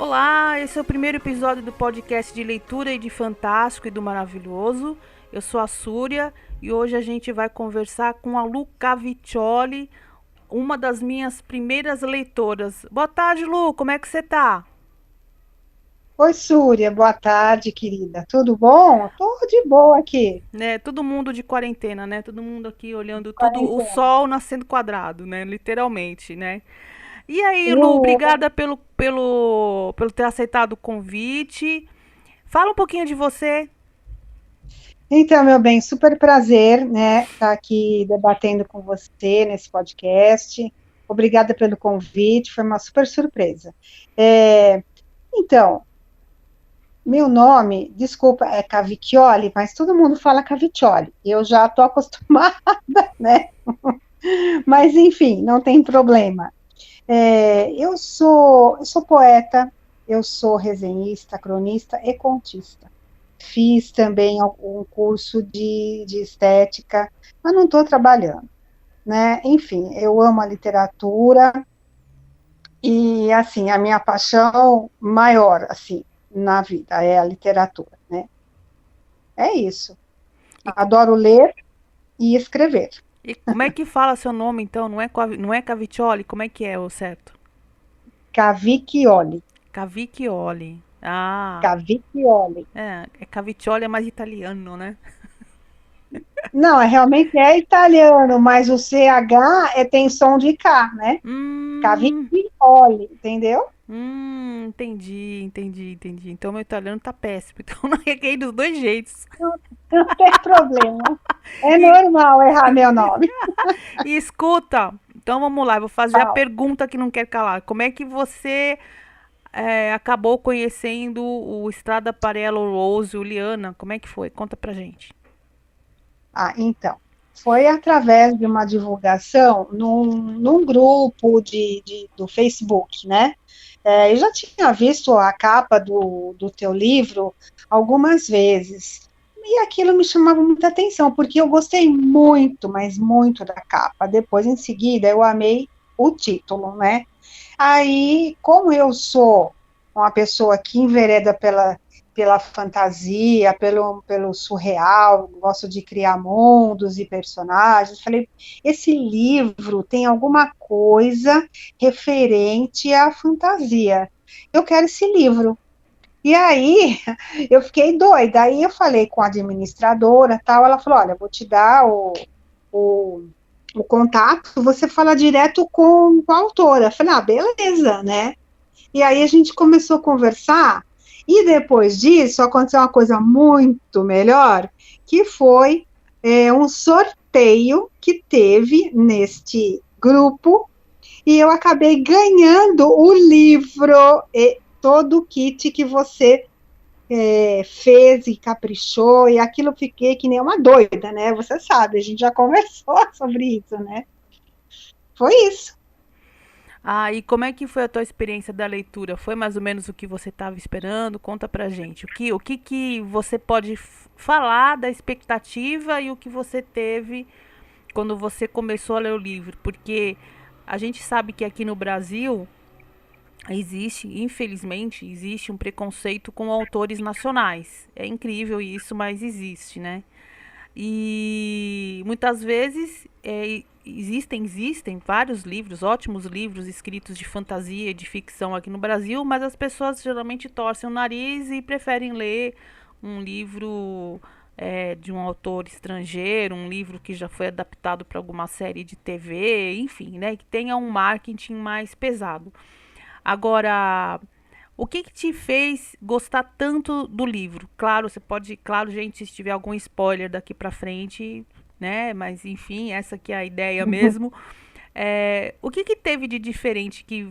Olá, esse é o primeiro episódio do podcast de leitura e de fantástico e do maravilhoso. Eu sou a Súria e hoje a gente vai conversar com a Lu Cavicchioli, uma das minhas primeiras leitoras. Boa tarde, Lu, como é que você tá? Oi, Súria, boa tarde, querida. Tudo bom? Tô de boa aqui, Né, todo mundo de quarentena, né? Todo mundo aqui olhando tudo, o quarentena. sol nascendo quadrado, né? Literalmente, né? E aí, Lu, Eu, obrigada pelo ter aceitado o convite. Fala um pouquinho de você. então, meu bem, super prazer, né, estar aqui debatendo com você nesse podcast. Obrigada pelo convite, foi uma super surpresa. É, então, meu nome, desculpa, é Cavicchioli, mas todo mundo fala Cavicchioli. Eu já estou acostumada, né? Mas enfim, não tem problema. Eu sou poeta, eu sou resenhista, cronista e contista. Fiz também um curso de estética, mas não estou trabalhando, né? Enfim, eu amo a literatura e, assim, a minha paixão maior, assim, na vida é a literatura, né? É isso. E, Adoro ler e escrever. e como é que fala seu nome, então? Não é Cavicchioli? Como é que é o certo? Cavicchioli, Cavicchioli. Ah, Cavicchioli. é Cavicchioli é mais italiano, né? Não, realmente é italiano, mas o CH tem som de K, né? Hum, Cavicchioli, entendeu? entendi. Então meu italiano tá péssimo. Então não errei dos dois jeitos. Não tem problema. É E, normal errar meu nome. e escuta, então vamos lá, eu vou fazer a Fala. pergunta que não quer calar. Como é que você acabou conhecendo o Estrada Parello Rose, Juliana? Como é que foi? Conta pra gente. Ah, então. Foi através de uma divulgação num grupo do Facebook, né? Eu já tinha visto a capa do teu livro algumas vezes. E aquilo me chamava muita atenção, porque eu gostei muito, mas muito da capa. Depois, em seguida, eu amei o título, né? Aí, como eu sou uma pessoa que envereda pela fantasia, pelo surreal, gosto de criar mundos e personagens, falei, esse livro tem alguma coisa referente à fantasia. Eu quero esse livro. E aí, eu fiquei doida. Aí eu falei com a administradora, tal, ela falou, olha, vou te dar o o contato, você fala direto com a autora. Eu falei, ah, beleza, né? E aí a gente começou a conversar, e depois disso aconteceu uma coisa muito melhor, que foi um sorteio que teve neste grupo, e eu acabei ganhando o livro e todo o kit que você fez e caprichou, e aquilo eu fiquei que nem uma doida, né? Você sabe, a gente já conversou sobre isso, né? Foi isso. Ah, e como é que foi a tua experiência da leitura? Foi mais ou menos o que você estava esperando? Conta pra gente. O que você pode falar da expectativa e o que você teve quando você começou a ler o livro? Porque a gente sabe que aqui no Brasil existe, infelizmente, existe um preconceito com autores nacionais. É incrível isso, mas existe, né? E muitas vezes existem vários livros, ótimos livros escritos de fantasia e de ficção aqui no Brasil, mas as pessoas geralmente torcem o nariz e preferem ler um livro de um autor estrangeiro, um livro que já foi adaptado para alguma série de TV, enfim, né, que tenha um marketing mais pesado. Agora, o que te fez gostar tanto do livro? Claro, você pode, claro, gente, se tiver algum spoiler daqui pra frente, né? Mas enfim, essa aqui é a ideia mesmo. O que teve de diferente que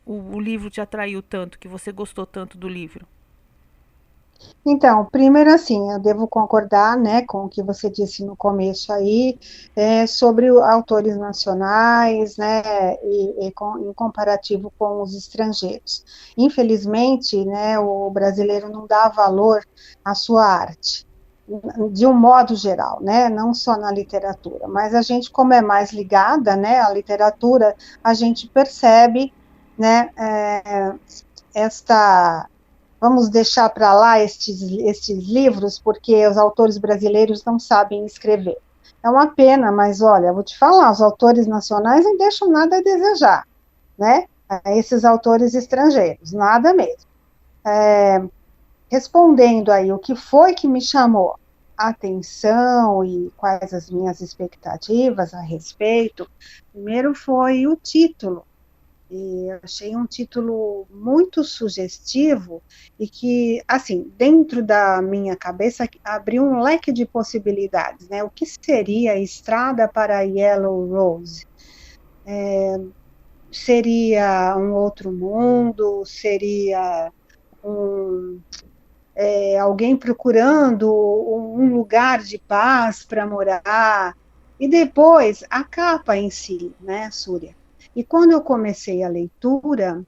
o livro te atraiu tanto, que você gostou tanto do livro? Então, primeiro assim, eu devo concordar, né, com o que você disse no começo aí, sobre autores nacionais, né, em comparativo com os estrangeiros. Infelizmente, né, o brasileiro não dá valor à sua arte, de um modo geral, né, não só na literatura, mas a gente, como é mais ligada, né, à literatura, a gente percebe, né, vamos deixar para lá estes livros, porque os autores brasileiros não sabem escrever. É uma pena, mas olha, vou te falar, os autores nacionais não deixam nada a desejar, né? Esses autores estrangeiros, nada mesmo. Respondendo aí, o que foi que me chamou a atenção e quais as minhas expectativas a respeito, primeiro foi o título. E eu achei um título muito sugestivo e que, assim, dentro da minha cabeça, abriu um leque de possibilidades, né? O que seria Estrada para Yellow Rose? Seria um outro mundo? Seria alguém procurando um lugar de paz para morar? E depois, a capa em si, né, Súria? E quando eu comecei a leitura,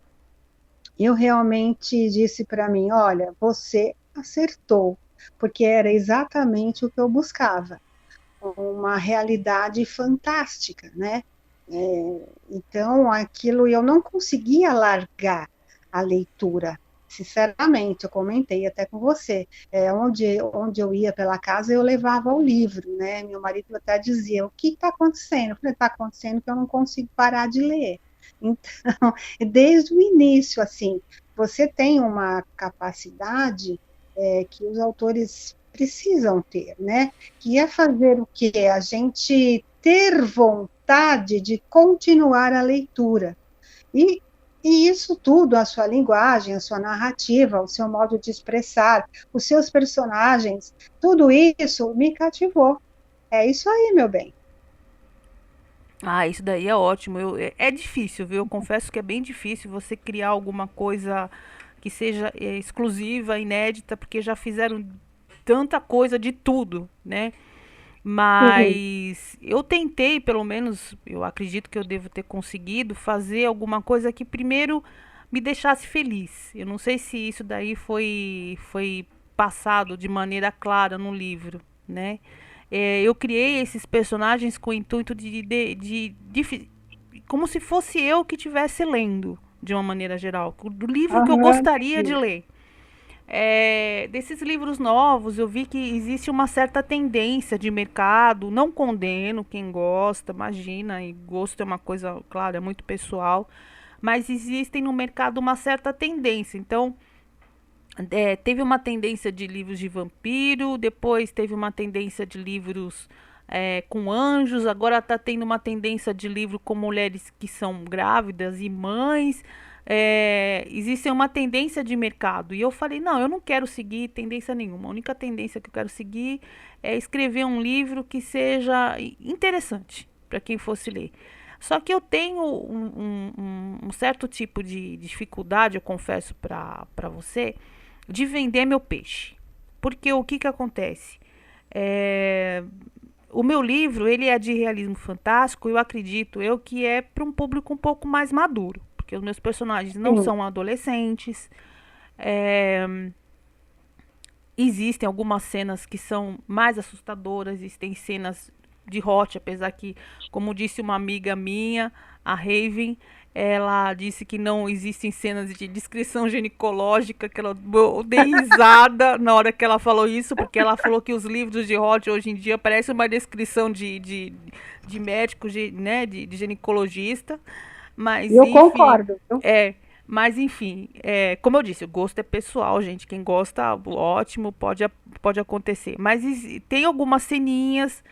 eu realmente disse para mim, olha, você acertou, porque era exatamente o que eu buscava, uma realidade fantástica, né? Então, aquilo eu não conseguia largar a leitura. Sinceramente, eu comentei até com você, onde eu ia pela casa, eu levava o livro, né? Meu marido até dizia, o que está acontecendo? Eu falei, está acontecendo que eu não consigo parar de ler. Então, desde o início, assim, você tem uma capacidade que os autores precisam ter, né? Que é fazer o quê? A gente ter vontade de continuar a leitura. E, e isso tudo, a sua linguagem, a sua narrativa, o seu modo de expressar, os seus personagens, tudo isso me cativou. É isso aí, meu bem. Ah, isso daí é ótimo. É difícil, viu? Eu confesso que é bem difícil você criar alguma coisa que seja exclusiva, inédita, porque já fizeram tanta coisa de tudo, né? Sim. Mas eu tentei, pelo menos, eu acredito que eu devo ter conseguido fazer alguma coisa que primeiro me deixasse feliz. Eu não sei se isso daí foi passado de maneira clara no livro, né? Eu criei esses personagens com o intuito como se fosse eu que estivesse lendo, de uma maneira geral, do livro que eu Aham, gostaria de entendi. ler. Desses livros novos, eu vi que existe uma certa tendência de mercado. Não condeno quem gosta, imagina, e gosto é uma coisa, claro, é muito pessoal, mas existem no mercado uma certa tendência. Então, teve uma tendência de livros de vampiro, depois teve uma tendência de livros com anjos, agora está tendo uma tendência de livro com mulheres que são grávidas e mães. Existe uma tendência de mercado. E eu falei, não, eu não quero seguir tendência nenhuma. A única tendência que eu quero seguir é escrever um livro que seja interessante para quem fosse ler. Só que eu tenho um certo tipo de dificuldade, eu confesso para você, de vender meu peixe. Porque o que acontece? É, o meu livro, ele é de realismo fantástico, eu acredito que é para um público um pouco mais maduro. Porque os meus personagens não Sim. são adolescentes. É, existem algumas cenas que são mais assustadoras, existem cenas de hot, apesar que, como disse uma amiga minha, a Raven, ela disse que não existem cenas de descrição ginecológica, que ela dei risada na hora que ela falou isso, porque ela falou que os livros de hot hoje em dia parecem uma descrição de médico, né, de ginecologista, E mas eu enfim, concordo, viu? é, mas enfim, como eu disse, o gosto é pessoal, gente. Quem gosta, ótimo, pode acontecer. Mas tem algumas ceninhas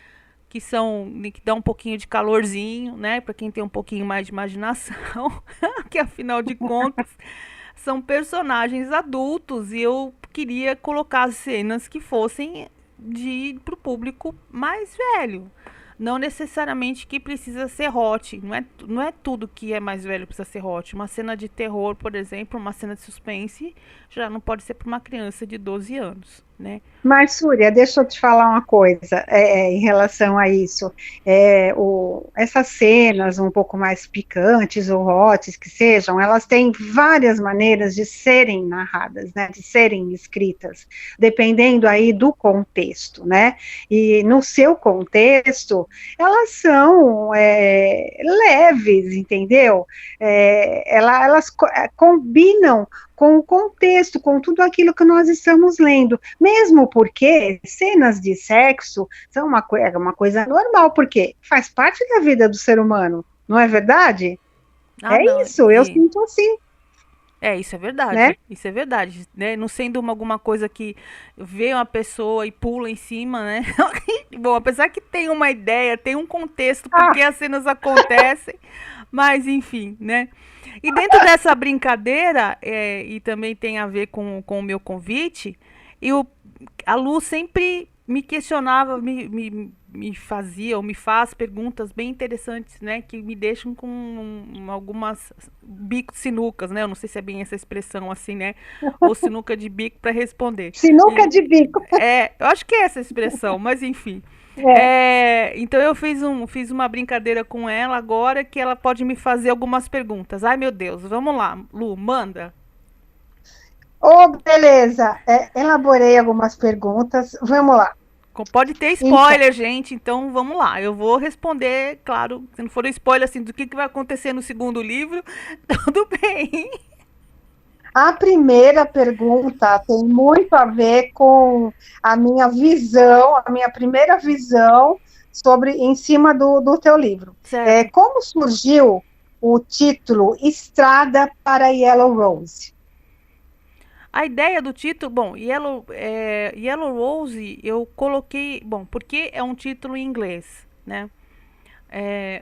que dá um pouquinho de calorzinho, né? Para quem tem um pouquinho mais de imaginação, que afinal de contas são personagens adultos e eu queria colocar cenas que fossem para o público mais velho. Não necessariamente que precisa ser hot. Não é tudo que é mais velho precisa ser hot. Uma cena de terror, por exemplo, uma cena de suspense, já não pode ser para uma criança de 12 anos, né? Mas, Súria, deixa eu te falar uma coisa em relação a isso. Essas cenas um pouco mais picantes ou hotes que sejam, elas têm várias maneiras de serem narradas, né, de serem escritas, dependendo aí do contexto, né? E no seu contexto, elas são leves, entendeu? Elas combinam com o contexto, com tudo aquilo que nós estamos lendo. Mesmo porque cenas de sexo são uma coisa normal, porque faz parte da vida do ser humano, não é verdade? Ah, É não. isso, eu sinto assim, Isso é né? verdade. Isso é verdade, né? Não sendo alguma coisa que vê uma pessoa e pula em cima, né? Bom, apesar que tem uma ideia, tem um contexto Ah, porque as cenas acontecem, mas enfim, né? E dentro dessa brincadeira, e também tem a ver com o meu convite, eu, a Lu sempre me questionava, me fazia ou me faz perguntas bem interessantes, né? Que me deixam com algumas bicos sinucas, né? Eu não sei se é bem essa expressão assim, né? Ou sinuca de bico para responder. sinuca de E, bico. eu acho que é essa expressão, mas enfim. É. Então eu fiz uma brincadeira com ela agora que ela pode me fazer algumas perguntas. Ai meu Deus, vamos lá, Lu, manda. Oh, beleza. Elaborei algumas perguntas. Vamos lá. Pode ter Então, spoiler, gente, então vamos lá. Eu vou responder, claro, se não for spoiler assim do que vai acontecer no segundo livro, tudo bem. a primeira pergunta tem muito a ver com a minha visão, a minha primeira visão sobre em cima do teu livro. Certo. Como surgiu o título Estrada para Yellow Rose? A ideia do título, bom, Yellow Rose, eu coloquei, bom, porque é um título em inglês, né?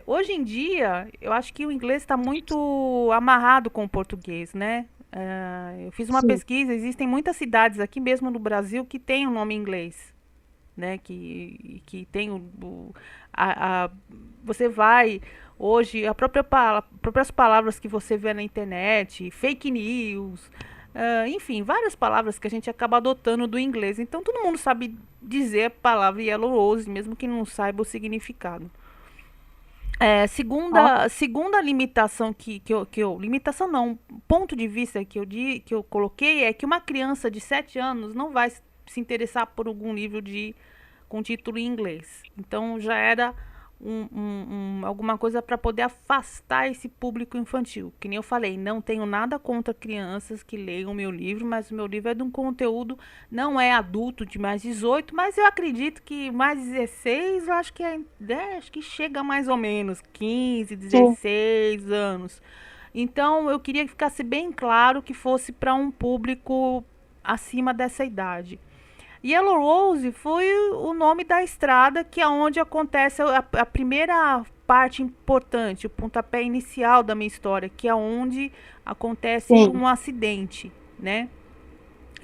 Hoje em dia, eu acho que o inglês está muito amarrado com o português, né? Eu fiz uma Sim, pesquisa, existem muitas cidades aqui mesmo no Brasil que têm um nome em inglês, né? Que tem a, você vai hoje próprias palavras que você vê na internet, fake news, enfim, várias palavras que a gente acaba adotando do inglês. Então todo mundo sabe dizer a palavra yellow rose, mesmo que não saiba o significado. ó, Segunda limitação limitação não, ponto de vista que eu coloquei é que uma criança de 7 anos não vai se interessar por algum livro com título em inglês. Então já era alguma coisa para poder afastar esse público infantil. Que nem eu falei, não tenho nada contra crianças que leiam o meu livro, mas o meu livro é de um conteúdo, não é adulto de mais 18, mas eu acredito que mais 16, eu acho que acho que chega mais ou menos 15, sim. 16 anos. Então eu queria que ficasse bem claro que fosse para um público acima dessa idade. Yellow Rose foi o nome da estrada que é onde acontece a primeira parte importante, o pontapé inicial da minha história, que é onde acontece Sim. um acidente, né?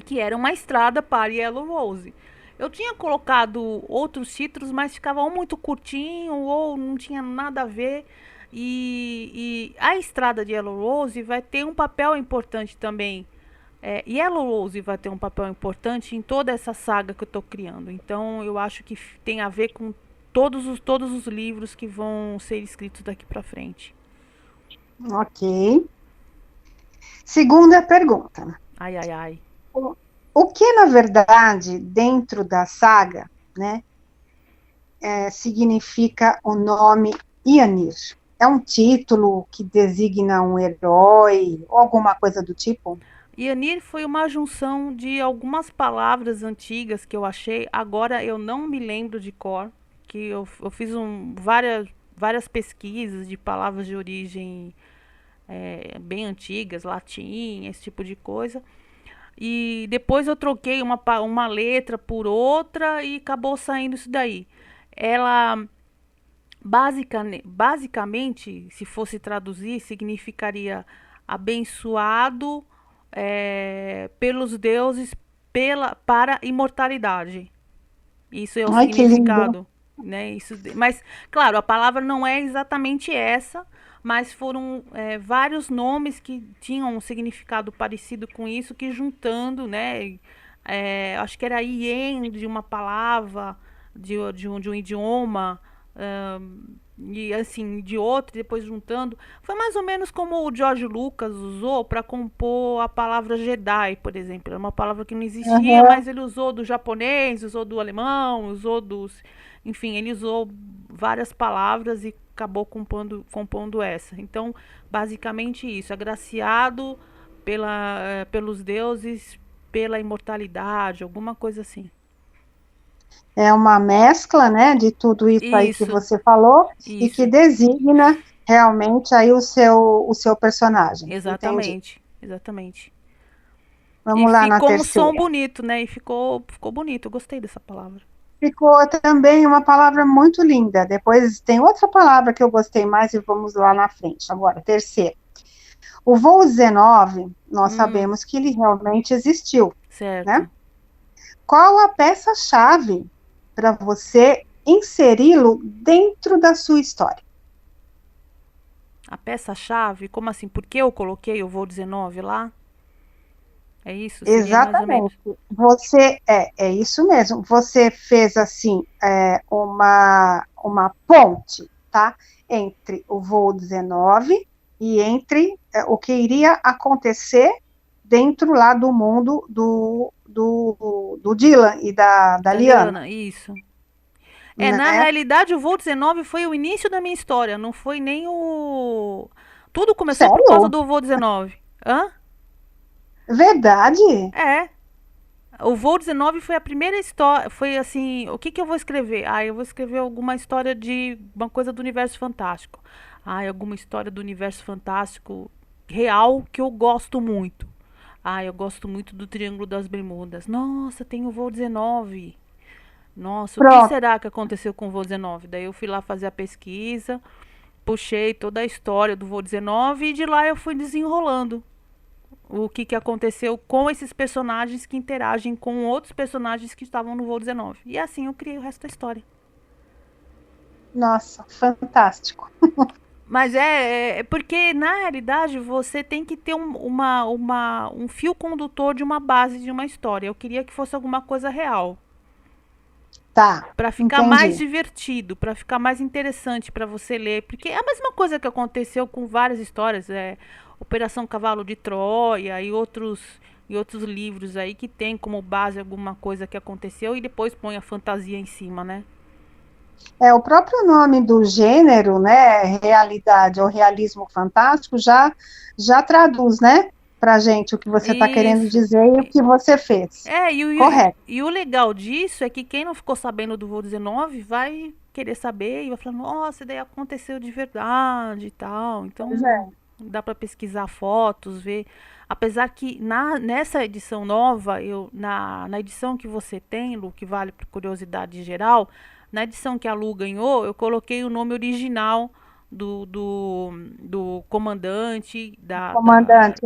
Que era uma estrada para Yellow Rose. Eu tinha colocado outros títulos, mas ficava ou muito curtinho ou não tinha nada a ver. E a estrada de Yellow Rose vai ter um papel importante também. Yellow Rose vai ter um papel importante em toda essa saga que eu estou criando. Então eu acho que tem a ver com todos os livros que vão ser escritos daqui para frente. Ok. Segunda pergunta. Ai, ai, ai. O, o que, na verdade, dentro da saga, né, significa o nome Янир? É um título que designa um herói ou alguma coisa do tipo? Yanir foi uma junção de algumas palavras antigas que eu achei. Agora eu não me lembro de cor. Que eu fiz várias pesquisas de palavras de origem bem antigas, latim, esse tipo de coisa. E depois eu troquei uma letra por outra e acabou saindo isso daí. Ela basicamente, se fosse traduzir, significaria abençoado pelos deuses para a imortalidade. Isso é o Ai, que lindo. significado, né? Mas, claro, a palavra não é exatamente essa, mas foram vários nomes que tinham um significado parecido com isso, que juntando, né? Acho que era ien de uma palavra, de um idioma, e assim, de outro, depois juntando. Foi mais ou menos como o George Lucas usou para compor a palavra Jedi, por exemplo. Era uma palavra que não existia, Aham. mas ele usou do japonês, usou do alemão, usou dos. Enfim, ele usou várias palavras e acabou compondo essa. Então, basicamente isso. Agraciado pelos deuses, pela imortalidade, alguma coisa assim. É uma mescla, né, de tudo isso aí que Isso, você falou e que isso. designa realmente aí o seu personagem. Entendi. Exatamente, exatamente. E Vamos lá na ficou um som terceira. bonito, né? E ficou bonito. Eu gostei dessa palavra. Ficou também uma palavra muito linda. Depois tem outra palavra que eu gostei mais e vamos lá na frente. Agora, terceira. O voo 19, nós sabemos que ele realmente existiu, né? Certo. Qual a peça-chave para você inseri-lo dentro da sua história? A peça-chave, como assim? Por que eu coloquei o voo 19 lá? É isso? Seria mais ou menos. Exatamente. Você é isso mesmo. Você fez assim uma ponte, tá? Entre o voo 19 e entre o que iria acontecer dentro lá do mundo do Dylan e da Da Liana, Liana, isso. Na né? realidade, o voo 19 foi o início da minha história, não foi nem o. Tudo começou por causa Sério? do voo 19. Hã? Verdade? É. O voo 19 foi a primeira história. Foi assim: o que, que eu vou escrever? Ah, eu vou escrever alguma história de uma coisa do universo fantástico. Ah, alguma história do universo fantástico real que eu gosto muito. Ah, eu gosto muito do Triângulo das Bermudas. Nossa, tem o voo 19. Nossa, o que Pronto. será que aconteceu com o voo 19? Daí eu fui lá fazer a pesquisa, puxei toda a história do voo 19 e de lá eu fui desenrolando o que, que aconteceu com esses personagens que interagem com outros personagens que estavam no voo 19. E assim eu criei o resto da história. Nossa, fantástico. Mas é porque, na realidade, você tem que ter um fio condutor de uma base de uma história. Eu queria que fosse alguma coisa real. Tá, Para ficar mais entendi. divertido, para ficar mais interessante para você ler, porque é a mesma coisa que aconteceu com várias histórias, Operação Cavalo de Troia e outros livros aí que tem como base alguma coisa que aconteceu e depois põe a fantasia em cima, né? O próprio nome do gênero, né, realidade ou realismo fantástico, já traduz, né, para gente o que você está querendo Isso. dizer e o que você fez. Correto. E o legal disso é que quem não ficou sabendo do voo 19 vai querer saber e vai falar, nossa, daí aconteceu de verdade e tal. Pois Então é. dá para pesquisar fotos, ver. Apesar que nessa edição nova, na edição que você tem, Lu, que vale por curiosidade geral, na edição que a Lu ganhou, eu coloquei o nome original do comandante, Comandante,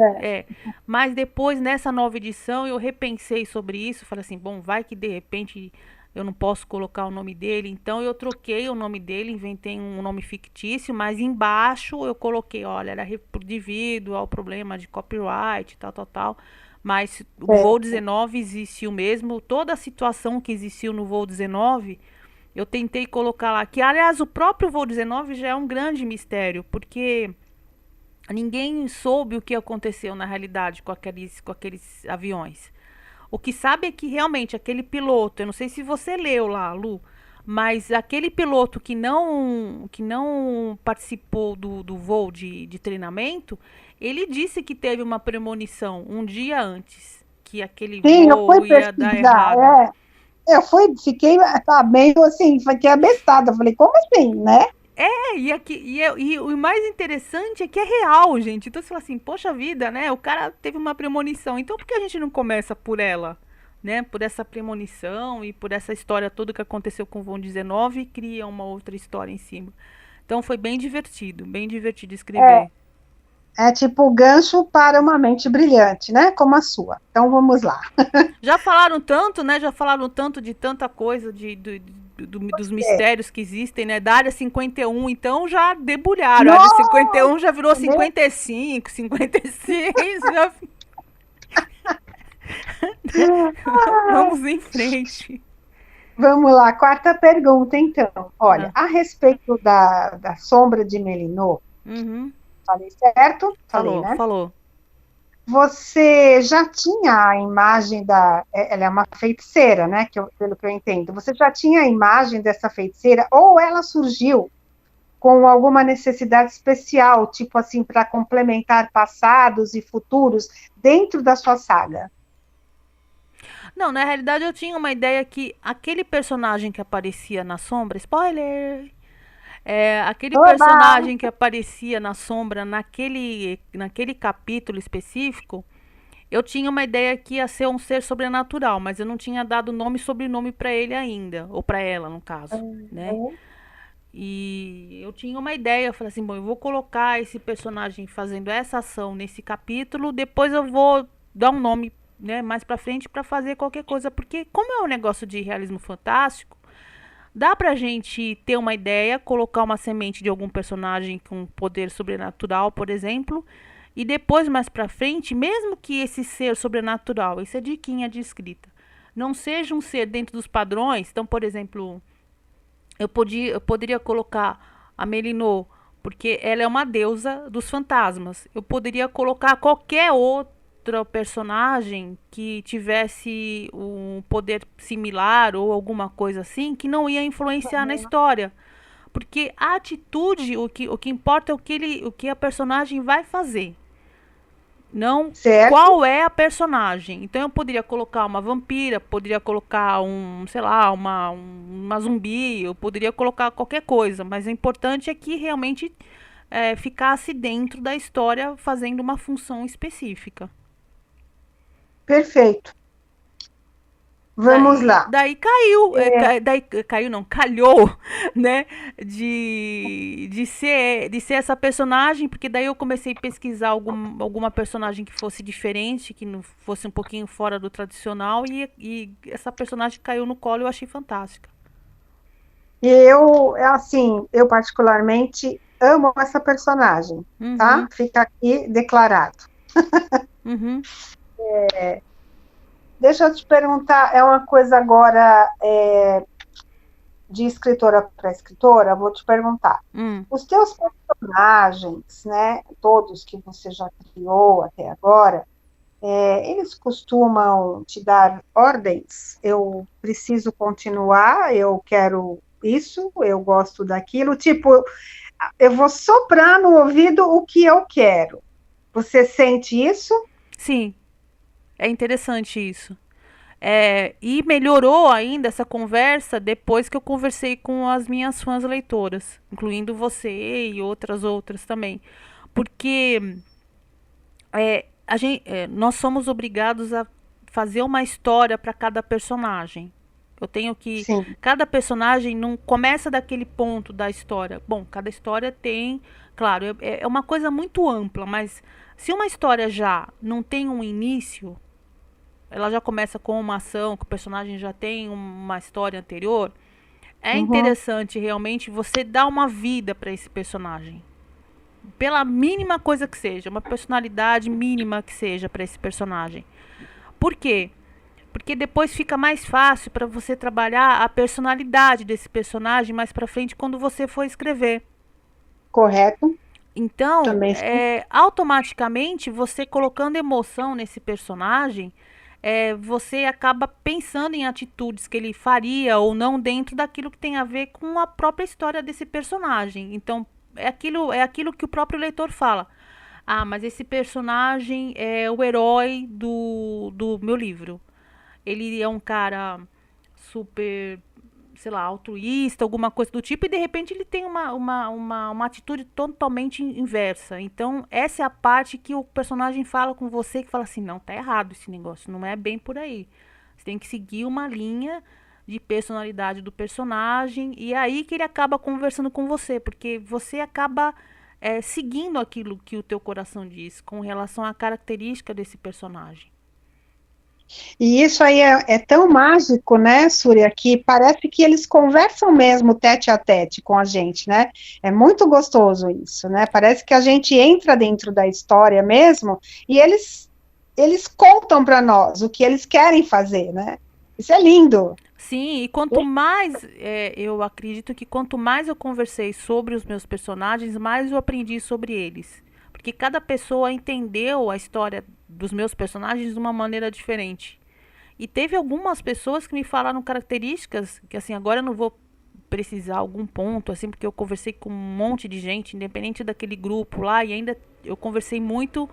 mas depois, nessa nova edição, eu repensei sobre isso. Falei assim: bom, vai que de repente eu não posso colocar o nome dele. Então eu troquei o nome dele, inventei um nome fictício, mas embaixo eu coloquei: olha, era devido ao problema de copyright, tal, tal, tal. Mas o voo certo. 19 existiu mesmo. Toda a situação que existiu no voo 19, eu tentei colocar lá. Que, aliás, o próprio voo 19 já é um grande mistério, porque ninguém soube o que aconteceu na realidade com aqueles aviões. O que sabe é que realmente aquele piloto, eu não sei se você leu lá, Lu, mas aquele piloto que não participou do voo de treinamento, ele disse que teve uma premonição um dia antes, que aquele Sim, eu fui voo ia dar pesquisar, errado. fiquei meio assim, fiquei abestada, falei, como assim, né? E o mais interessante é que é real, gente. Então você fala assim, poxa vida, né? O cara teve uma premonição. Então por que a gente não começa por ela? Né? Por essa premonição e por essa história toda que aconteceu com o Von 19 e cria uma outra história em cima. Então foi bem divertido escrever. É tipo gancho para uma mente brilhante, né? Como a sua. Então vamos lá. Já falaram tanto, né? Já falaram tanto de tanta coisa, dos É. mistérios que existem, né? Da área 51, então já debulharam. A área Nossa, 51 já virou né? 55, 56, já. Vamos em frente. Vamos lá, quarta pergunta, então. Olha, Ah, a respeito da sombra de Melinô, uhum. falei certo? Falei, Falou, né? falou. Você já tinha a imagem ela é uma feiticeira, né? Pelo que eu entendo. Você já tinha a imagem dessa feiticeira ou ela surgiu com alguma necessidade especial, tipo assim, para complementar passados e futuros dentro da sua saga? Não, na realidade eu tinha uma ideia que aquele personagem que aparecia na sombra, spoiler, aquele Oba! personagem que aparecia na sombra naquele capítulo específico, eu tinha uma ideia que ia ser um ser sobrenatural, mas eu não tinha dado nome e sobrenome para ele ainda, ou para ela, no caso, né? Uhum. E eu tinha uma ideia, eu falei assim, bom, eu vou colocar esse personagem fazendo essa ação nesse capítulo, depois eu vou dar um nome, né, mais pra frente para fazer qualquer coisa, porque como é um negócio de realismo fantástico, dá pra gente ter uma ideia, colocar uma semente de algum personagem com poder sobrenatural, por exemplo, e depois mais pra frente, mesmo que esse ser sobrenatural, isso é diquinha de escrita, não seja um ser dentro dos padrões, então, por exemplo, eu poderia colocar a Melinô, porque ela é uma deusa dos fantasmas. Eu poderia colocar qualquer outra personagem que tivesse um poder similar ou alguma coisa assim, que não ia influenciar na história. Porque a atitude, o que importa é o que a personagem vai fazer, não Certo? qual é a personagem. Então eu poderia colocar uma vampira, poderia colocar um, sei lá, uma zumbi, eu poderia colocar qualquer coisa, mas o importante é que realmente ficasse dentro da história fazendo uma função específica. Perfeito. Vamos lá. Daí caiu, É, daí caiu não, calhou, né, de ser essa personagem, porque daí eu comecei a pesquisar alguma personagem que fosse diferente, que não fosse um pouquinho fora do tradicional, e essa personagem caiu no colo e eu achei fantástica. assim, eu particularmente amo essa personagem, tá? Uhum, Fica aqui declarado. uhum, Deixa eu te perguntar, é uma coisa agora de escritora para escritora, vou te perguntar. hum. Os teus personagens, né, todos que você já criou até agora, eles costumam te dar ordens? Eu preciso continuar, eu quero isso, eu gosto daquilo. Tipo, eu vou soprar no ouvido o que eu quero. Você sente isso? Sim, é interessante isso. E melhorou ainda essa conversa depois que eu conversei com as minhas fãs leitoras, incluindo você e outras também. Porque nós somos obrigados a fazer uma história para cada personagem. Eu tenho que. Sim. Cada personagem não começa daquele ponto da história. Bom, cada história tem. Claro, é uma coisa muito ampla, mas se uma história já não tem um início, ela já começa com uma ação, que o personagem já tem uma história anterior, é Uhum. interessante realmente você dar uma vida para esse personagem. Pela mínima coisa que seja, uma personalidade mínima que seja para esse personagem. Por quê? Porque depois fica mais fácil para você trabalhar a personalidade desse personagem mais para frente quando você for escrever. Correto? Então, Também sim. automaticamente, você colocando emoção nesse personagem, você acaba pensando em atitudes que ele faria ou não dentro daquilo que tem a ver com a própria história desse personagem. Então, é aquilo que o próprio leitor fala. Ah, mas esse personagem é o herói do meu livro. Ele é um cara super, sei lá, altruísta, alguma coisa do tipo, e de repente ele tem uma atitude totalmente inversa. Então, essa é a parte que o personagem fala com você, que fala assim, não, tá errado esse negócio, não é bem por aí. Você tem que seguir uma linha de personalidade do personagem, e é aí que ele acaba conversando com você, porque você acaba seguindo aquilo que o teu coração diz com relação à característica desse personagem. E isso aí é tão mágico, né, Súria, que parece que eles conversam mesmo tete a tete com a gente, né? É muito gostoso isso, né? Parece que a gente entra dentro da história mesmo e eles contam para nós o que eles querem fazer, né? Isso é lindo. Sim, e quanto mais eu acredito que quanto mais eu conversei sobre os meus personagens, mais eu aprendi sobre eles. Porque cada pessoa entendeu a história dos meus personagens de uma maneira diferente. E teve algumas pessoas que me falaram características que assim, agora eu não vou precisar algum ponto, assim, porque eu conversei com um monte de gente, independente daquele grupo lá, e ainda eu conversei muito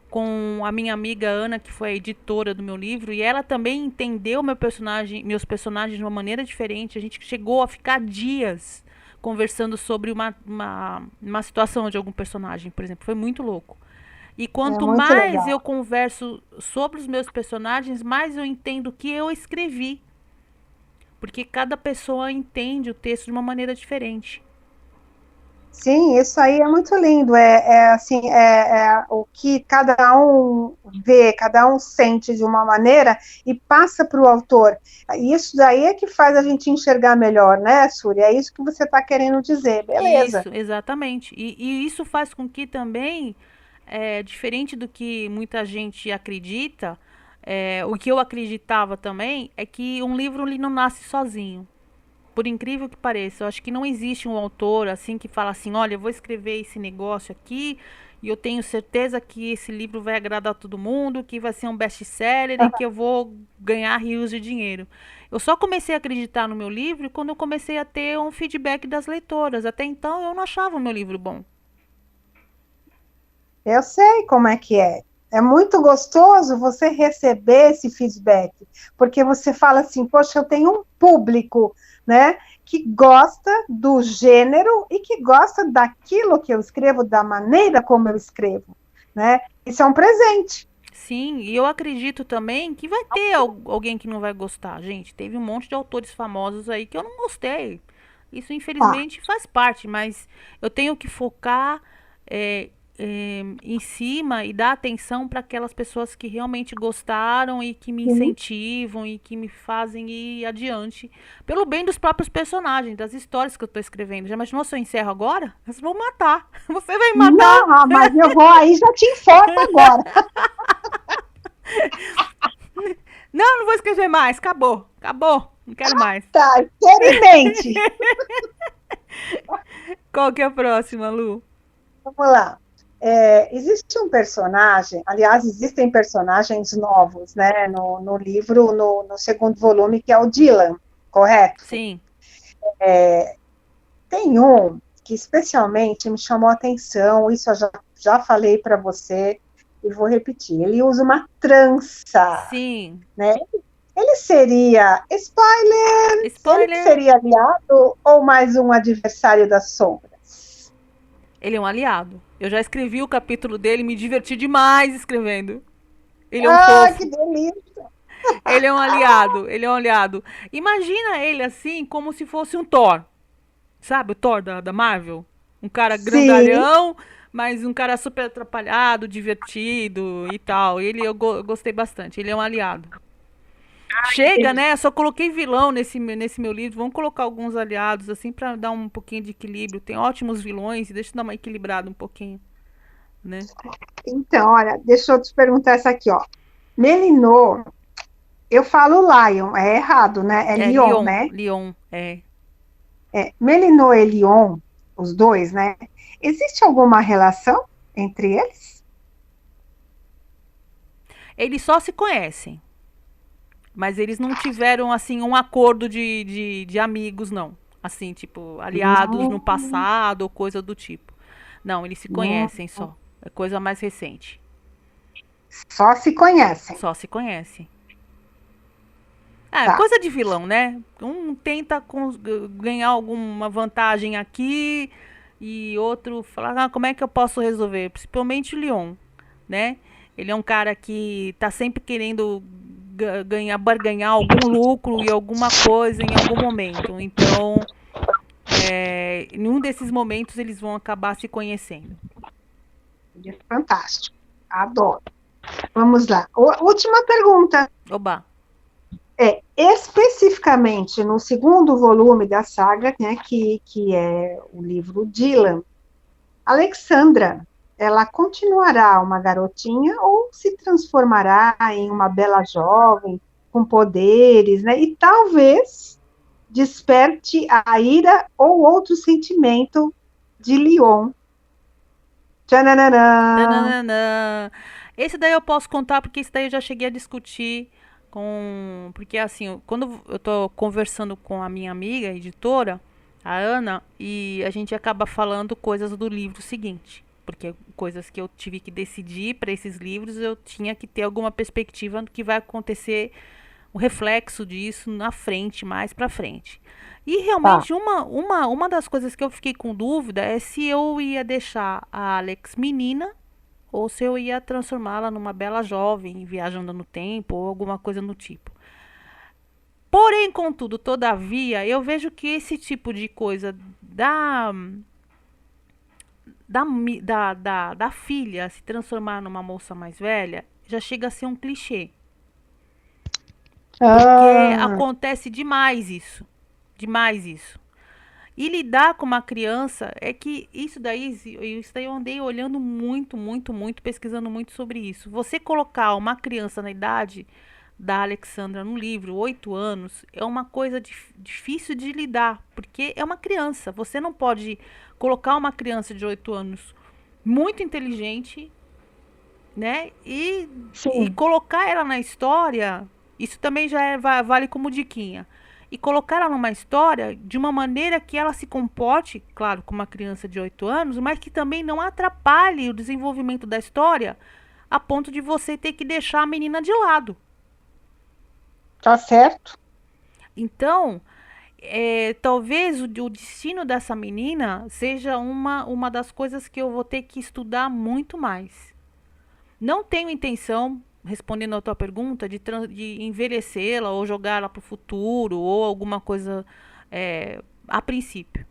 com a minha amiga Ana, que foi a editora do meu livro, e ela também entendeu meus personagens de uma maneira diferente. A gente chegou a ficar dias conversando sobre uma situação de algum personagem, por exemplo. Foi muito louco. E É quanto muito mais eu legal. converso sobre os meus personagens, mais eu entendo o que eu escrevi. Porque cada pessoa entende o texto de uma maneira diferente. Sim, isso aí é muito lindo. Assim, é o que cada um vê, cada um sente de uma maneira e passa para o autor. Isso daí é que faz a gente enxergar melhor, né, Súria? É isso que você está querendo dizer. Beleza. Isso, exatamente. E isso faz com que também, diferente do que muita gente acredita, o que eu acreditava também é que um livro ele não nasce sozinho. Por incrível que pareça, eu acho que não existe um autor assim que fala assim, olha, eu vou escrever esse negócio aqui e eu tenho certeza que esse livro vai agradar todo mundo, que vai ser um best-seller e que eu vou ganhar rios de dinheiro. Eu só comecei a acreditar no meu livro quando eu comecei a ter um feedback das leitoras. Até então eu não achava o meu livro bom. Eu sei como é que é. É muito gostoso você receber esse feedback, porque você fala assim, poxa, eu tenho um público, né, que gosta do gênero e que gosta daquilo que eu escrevo, da maneira como eu escrevo, né? Isso é um presente. Sim, e eu acredito também que vai ter alguém que não vai gostar. Gente, teve um monte de autores famosos aí que eu não gostei. Isso, Ah, infelizmente, faz parte, mas eu tenho que focar em cima e dar atenção para aquelas pessoas que realmente gostaram e que me sim. incentivam e que me fazem ir adiante. Pelo bem dos próprios personagens, das histórias que eu estou escrevendo. Já imaginou se eu encerro agora? Eles vão matar. Você vai me matar. Não, mas eu vou aí, já te informo agora. Não, não vou escrever mais. Acabou. Acabou. Não quero mais. Tá, experimente. Qual que é a próxima, Lu? Vamos lá. Existe um personagem, aliás, existem personagens novos, né, no livro, no segundo volume, que é o Dylan, correto? Sim. Tem um que especialmente me chamou a atenção, isso eu já falei para você e vou repetir. Ele usa uma trança, Sim. né? Ele seria spoiler? Ele Spoiler. seria aliado ou mais um adversário das sombras? Ele é um aliado. Eu já escrevi o capítulo dele, me diverti demais escrevendo. Ele é um Ah, que fofo. delícia! Ele é um aliado. Ele é um aliado. Imagina ele assim, como se fosse um Thor. Sabe o Thor da Marvel? Um cara Sim, grandalhão, mas um cara super atrapalhado, divertido e tal. Eu gostei bastante. Ele é um aliado. que Chega, delícia. né? Só coloquei vilão nesse meu livro. Vamos colocar alguns aliados, assim, pra dar um pouquinho de equilíbrio. Tem ótimos vilões e deixa eu dar uma equilibrada um pouquinho, né? Então, olha, deixa eu te perguntar essa aqui, ó. Melinô, eu falo Lion, é errado, né? É É Lion, Leon, né? Leon, é. Melinô e Lion, os dois, né? Existe alguma relação entre eles? Eles só se conhecem, mas eles não tiveram, assim, um acordo de amigos, não. Assim, tipo, aliados no Não, passado ou coisa do tipo. Não, eles se não, conhecem só. É coisa mais recente. só se conhecem, Só se conhecem. É, tá? coisa de vilão, né? Um tenta ganhar alguma vantagem aqui e outro fala, como é que eu posso resolver? Principalmente o Leon, né? Ele é um cara que tá sempre querendo barganhar algum lucro e alguma coisa em algum momento. Então, em um desses momentos eles vão acabar se conhecendo. Fantástico, adoro. Vamos lá. Última pergunta. Oba! Especificamente no segundo volume da saga, né, que é o livro Dylan, Alexandra, ela continuará uma garotinha ou se transformará em uma bela jovem com poderes, né? E talvez desperte a ira ou outro sentimento de Leon. Tchananã. Tananana. Esse daí eu posso contar porque esse daí eu já cheguei a discutir com. Porque assim, quando eu tô conversando com a minha amiga, a editora, a Ana, e a gente acaba falando coisas do livro seguinte. Porque coisas que eu tive que decidir para esses livros, eu tinha que ter alguma perspectiva do que vai acontecer, o reflexo disso na frente, mais para frente. E Tá. realmente uma das coisas que eu fiquei com dúvida é se eu ia deixar a Alex menina ou se eu ia transformá-la numa bela jovem, viajando no tempo ou alguma coisa do tipo. Porém, contudo, todavia, eu vejo que esse tipo de coisa da filha se transformar numa moça mais velha já chega a ser um clichê. Porque Ah, acontece demais isso. Demais isso. E lidar com uma criança é que isso daí eu andei olhando muito, muito, muito, pesquisando muito sobre isso. Você colocar uma criança na idade da Alexandra no livro, 8 anos, é uma coisa difícil de lidar, porque é uma criança. Você não pode colocar uma criança de 8 anos muito inteligente, né? E sim. colocar ela na história, isso também já vale como diquinha. E colocar ela numa história de uma maneira que ela se comporte, claro, como uma criança de 8 anos, mas que também não atrapalhe o desenvolvimento da história a ponto de você ter que deixar a menina de lado. Tá certo. Então, talvez o destino dessa menina seja uma das coisas que eu vou ter que estudar muito mais. Não tenho intenção, respondendo a tua pergunta, de envelhecê-la ou jogá-la para o futuro ou alguma coisa a princípio.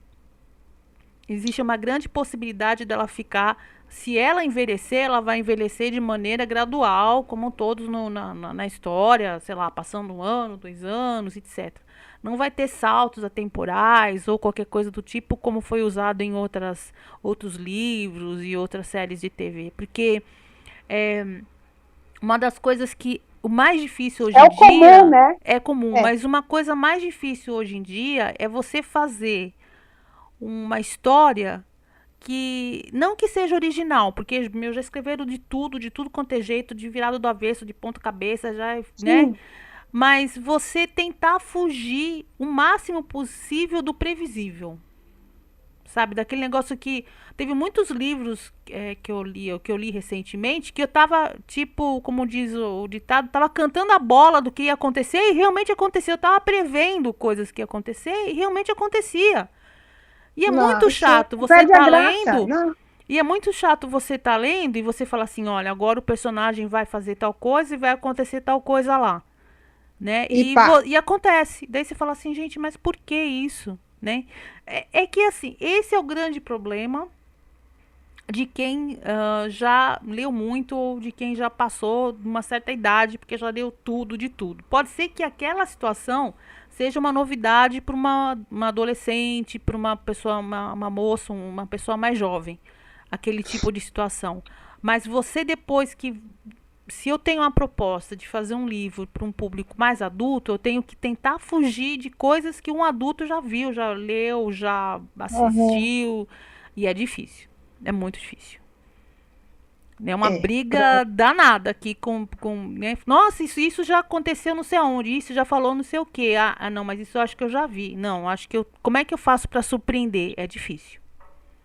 Existe uma grande possibilidade dela ficar. Se ela envelhecer, ela vai envelhecer de maneira gradual, como todos na história, sei lá, passando 1 ano, 2 anos, etc. Não vai ter saltos atemporais ou qualquer coisa do tipo, como foi usado em outros livros e outras séries de TV. Porque uma das coisas que o mais difícil hoje É em o comum, dia né? é comum, É. mas uma coisa mais difícil hoje em dia é você fazer uma história que não que seja original, porque já escreveram de tudo quanto é jeito, de virado do avesso, de ponta cabeça, já, né? Sim. Mas você tentar fugir o máximo possível do previsível. Sabe, daquele negócio que teve muitos livros que eu li recentemente, que eu tava, tipo, como diz o ditado, tava cantando a bola do que ia acontecer e realmente aconteceu. Eu tava prevendo coisas que ia acontecer e realmente acontecia. E é Não, muito isso chato você perde a tá graça. lendo, Não. e é muito chato você tá lendo e você fala assim, olha, agora o personagem vai fazer tal coisa e vai acontecer tal coisa lá, né? E pá. E acontece. Daí você fala assim, gente, mas por que isso, né? É que assim, esse é o grande problema de quem já leu muito ou de quem já passou de uma certa idade, porque já leu tudo de tudo. Pode ser que aquela situação seja uma novidade para uma adolescente, para uma pessoa, uma moça, uma pessoa mais jovem, aquele tipo de situação. Mas você depois que se eu tenho uma proposta de fazer um livro para um público mais adulto, eu tenho que tentar fugir de coisas que um adulto já viu, já leu, já Uhum. assistiu, e é difícil. É muito difícil. É uma É, briga danada aqui né? Nossa, isso já aconteceu não sei aonde, isso já falou não sei o quê. Não, mas isso eu acho que eu já vi. Não, acho que como é que eu faço para surpreender? É difícil.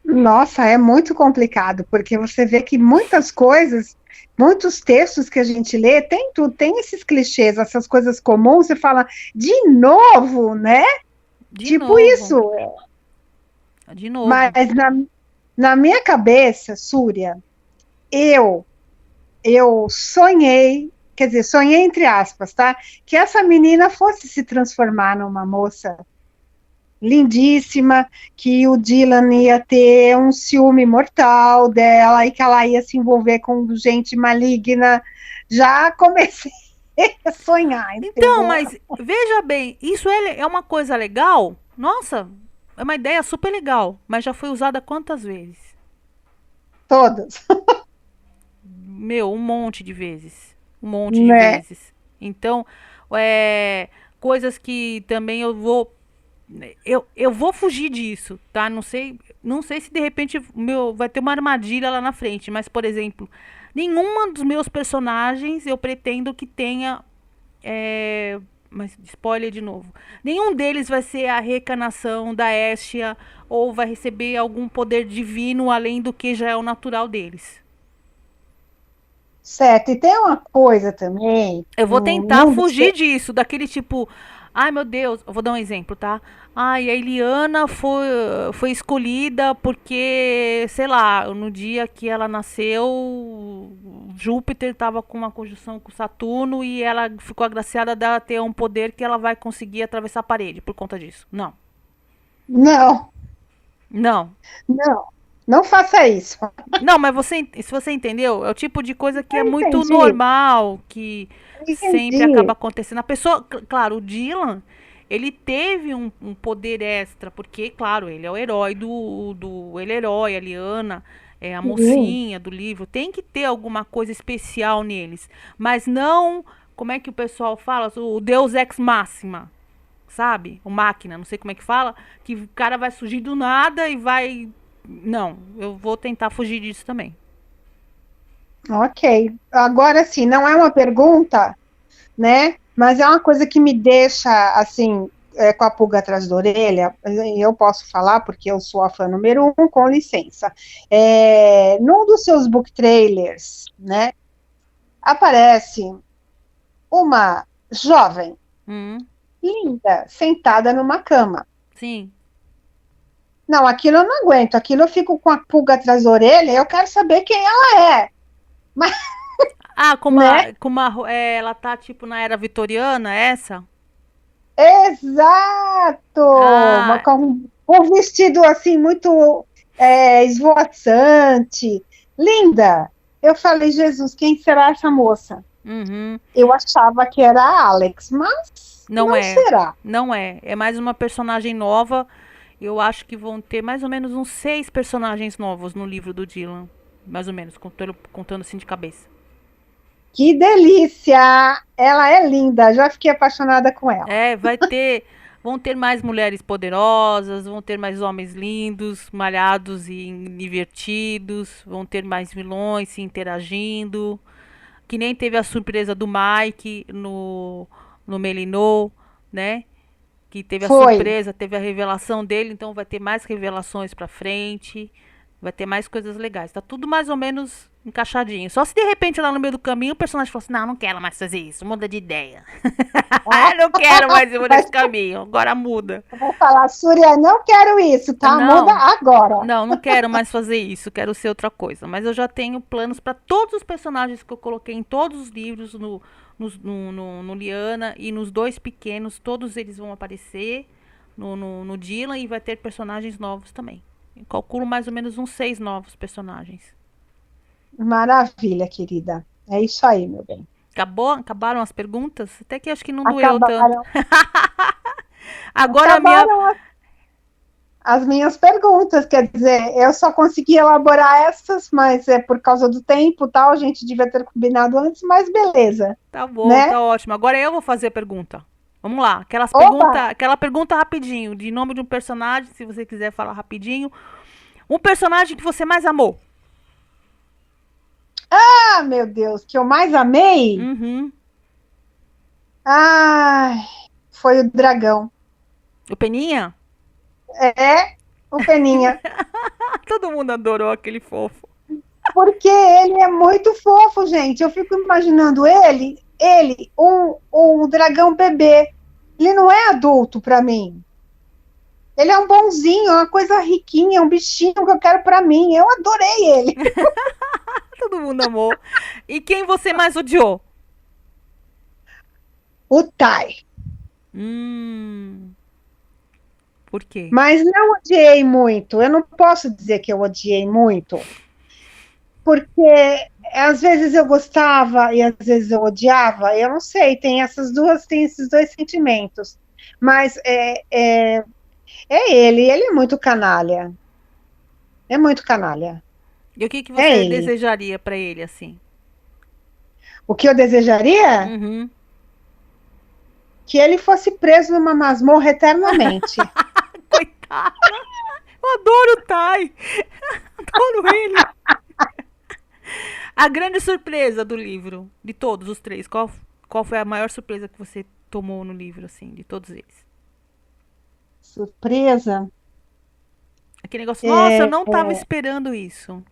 nossa, é muito complicado, porque você vê que muitas coisas, muitos textos que a gente lê, tem tudo, tem esses clichês, essas coisas comuns, você fala, de novo, né? De Tipo novo. isso. De novo. Mas na minha cabeça, Súria, eu, eu sonhei, quer dizer, sonhei entre aspas, tá? Que essa menina fosse se transformar numa moça lindíssima, que o Dylan ia ter um ciúme mortal dela e que ela ia se envolver com gente maligna. Já comecei a sonhar, Então, entendeu? mas veja bem, isso é uma coisa legal? Nossa, é uma ideia super legal, mas já foi usada quantas vezes? Todas, Meu, um monte de vezes. Um monte de né? vezes. Então, é, coisas que também eu vou fugir disso, tá? Não sei se de repente vai ter uma armadilha lá na frente, mas por exemplo, nenhuma dos meus personagens eu pretendo que tenha mas spoiler de novo. Nenhum deles vai ser a reencarnação da Estia ou vai receber algum poder divino além do que já é o natural deles. Certo, e tem uma coisa também, Eu vou no tentar mundo. fugir disso, daquele tipo, ai meu Deus, eu vou dar um exemplo, tá? Ai, a Eliana foi escolhida porque, sei lá, no dia que ela nasceu, Júpiter estava com uma conjunção com Saturno e ela ficou agraciada dela ter um poder que ela vai conseguir atravessar a parede por conta disso. Não. Não, Não. não, não faça isso. Não, mas se você entendeu, é o tipo de coisa que é Eu muito entendi, normal, que eu sempre acaba entendi. acontecendo. A pessoa, claro, o Dylan, ele teve um poder extra, porque, claro, ele é o herói ele é herói, a Liana, é a Sim. mocinha do livro, tem que ter alguma coisa especial neles, mas não, como é que o pessoal fala? O Deus Ex Machina, sabe? O máquina, não sei como é que fala, que o cara vai surgir do nada e vai. Não, eu vou tentar fugir disso também. Ok. Agora sim, não é uma pergunta, né? Mas é uma coisa que me deixa assim, com a pulga atrás da orelha. Eu posso falar porque eu sou a fã número um, com licença. Num dos seus book trailers, né? Aparece uma jovem, Hum, linda, sentada numa cama. sim. Não, aquilo eu não aguento. Aquilo eu fico com a pulga atrás da orelha. Eu quero saber quem ela é. Mas, Ah, né? ela tá tipo na era vitoriana, essa? Exato! Ah, Com um vestido assim muito esvoaçante, linda. Eu falei, Jesus, quem será essa moça? uhum. Eu achava que era a Alex, mas Não não é. será. Não é. É mais uma personagem nova. Eu acho que vão ter mais ou menos uns 6 personagens novos no livro do Dylan. Mais ou menos, contando assim de cabeça. Que delícia! Ela é linda, já fiquei apaixonada com ela. É, vai ter. Vão ter mais mulheres poderosas, vão ter mais homens lindos, malhados e divertidos, vão ter mais vilões se interagindo. Que nem teve a surpresa do Mike no Melinô, né? Que teve a Foi. surpresa, teve a revelação dele, então vai ter mais revelações pra frente, vai ter mais coisas legais. Tá tudo mais ou menos encaixadinho. Só se de repente lá no meio do caminho o personagem fala assim: não, não quero mais fazer isso, muda de ideia. Ó, Não quero mais ir por vai, esse caminho, agora muda. vai falar, Surya, não quero isso, tá? Muda Não, agora. não quero mais fazer isso, quero ser outra coisa. Mas eu já tenho planos para todos os personagens que eu coloquei em todos os livros, no Liana e nos dois pequenos, todos eles vão aparecer no Dylan e vai ter personagens novos também. Eu calculo mais ou menos uns 6 novos personagens. Maravilha, querida. É isso aí, meu bem. Acabaram as perguntas? Até que acho que não doeu tanto. Acabaram, Agora a minha. acabaram as minhas perguntas, quer dizer, eu só consegui elaborar essas, mas é por causa do tempo, tal, a gente devia ter combinado antes, mas beleza, Tá bom, né? tá ótimo. Agora eu vou fazer a pergunta. Vamos lá. Opa! Aquela pergunta rapidinho, de nome de um personagem, se você quiser falar rapidinho. Um personagem que você mais amou. Ah, meu Deus, que eu mais amei? Uhum. Ai, foi o dragão. O Peninha? É, o Peninha. Todo mundo adorou aquele fofo. Porque ele é muito fofo, gente. Eu fico imaginando um dragão bebê. Ele não é adulto para mim. Ele é um bonzinho, é uma coisa riquinha, um bichinho que eu quero para mim. Eu adorei ele. Todo mundo amou. E quem você mais odiou? O Tai. Hum. Por quê? Mas não odiei muito. Eu não posso dizer que eu odiei muito, porque às vezes eu gostava e às vezes eu odiava. Eu não sei, tem esses dois sentimentos. Mas ele é muito canalha. É muito canalha. E o que que É você ele. desejaria pra ele assim? O que eu desejaria? Uhum. Que ele fosse preso numa masmorra eternamente. Coitado. Eu adoro o Tai. Adoro ele. A grande surpresa do livro, de todos os três, qual foi a maior surpresa que você tomou no livro, assim, de todos eles? Surpresa. Aquele negócio, nossa, eu É, não tava esperando isso.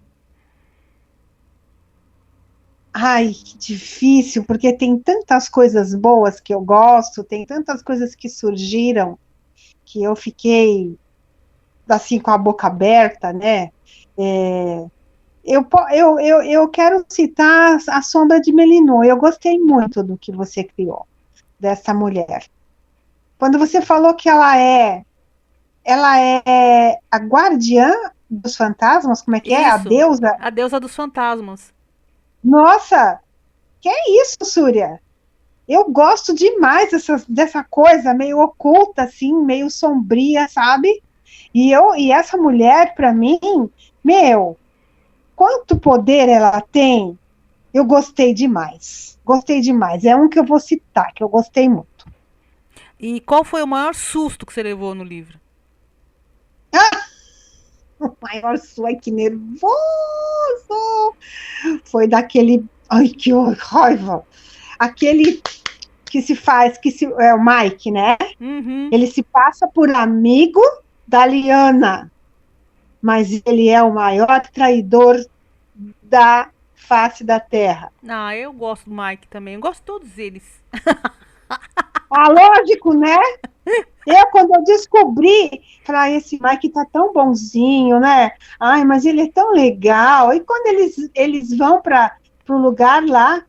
ai, que difícil, porque tem tantas coisas boas que eu gosto, tem tantas coisas que surgiram que eu fiquei assim com a boca aberta, né? É, eu quero citar a Sombra de Melinô. Eu gostei muito do que você criou dessa mulher. Quando você falou que ela é a guardiã dos fantasmas, como é que é? A Isso, deusa? a deusa dos fantasmas. Nossa, que é isso, Súria? Eu gosto demais dessa coisa meio oculta, assim, meio sombria, sabe? E essa mulher, para mim, meu, quanto poder ela tem, eu gostei demais. Gostei demais. É um que eu vou citar, que eu gostei muito. E qual foi o maior susto que você levou no livro? O maior suai, que nervoso! Foi daquele. Ai, que raiva! Aquele que se faz, é o Mike, né? Uhum. Ele se passa por amigo da Liana, mas ele é o maior traidor da face da Terra. Ah, eu gosto do Mike também. Eu gosto de todos eles. Ah, lógico, né? Quando eu descobri, falei, ah, esse Mike tá tão bonzinho, né? Ai, mas ele é tão legal. E quando eles vão para o lugar lá,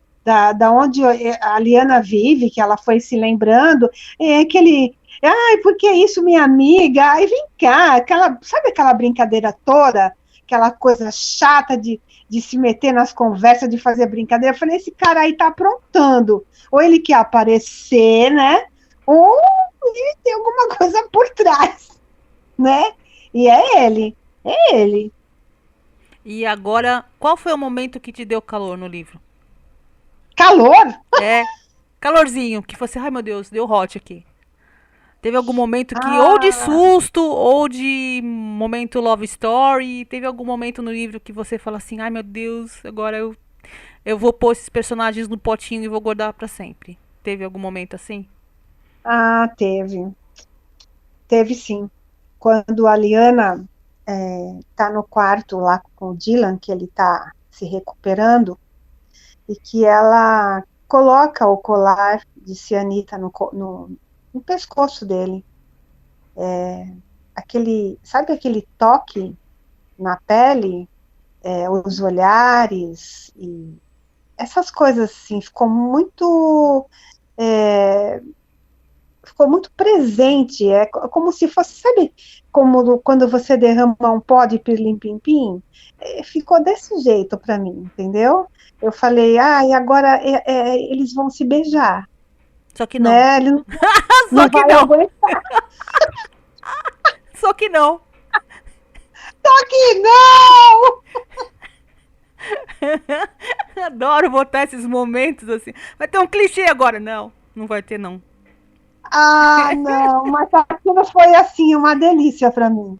da onde a Liana vive, que ela foi se lembrando, é aquele. Ai, por que isso, minha amiga? Ai, vem cá, sabe aquela brincadeira toda? Aquela coisa chata de se meter nas conversas, de fazer brincadeira. Eu falei, esse cara aí tá aprontando. Ou ele quer aparecer, né? Ou ele tem alguma coisa por trás, né? E é ele. E agora, qual foi o momento que te deu calor no livro? Calor? É, calorzinho, que você, ai meu Deus, deu hot aqui. Teve algum momento que, ou de Ah, susto, ou de momento love story, teve algum momento no livro que você fala assim, ai meu Deus, agora eu vou pôr esses personagens no potinho e vou guardar pra sempre. Teve algum momento assim? teve. Teve sim. Quando a Liana tá no quarto lá com o Dylan, que ele tá se recuperando, e que ela coloca o colar de cianita no pescoço dele. Sabe aquele toque na pele, os olhares e essas coisas assim, é, ficou muito presente, é como se fosse, sabe, como quando você derrama um pó de pirlim-pim-pim, ficou desse jeito para mim, entendeu? Eu falei, e agora eles vão se beijar, Só que não. né? Ele Só não que vai não. aguentar. Só que não. Só que não! Adoro botar esses momentos assim. Vai ter um clichê agora. Não, não vai ter não. Ah, não, mas aquilo foi assim, uma delícia para mim.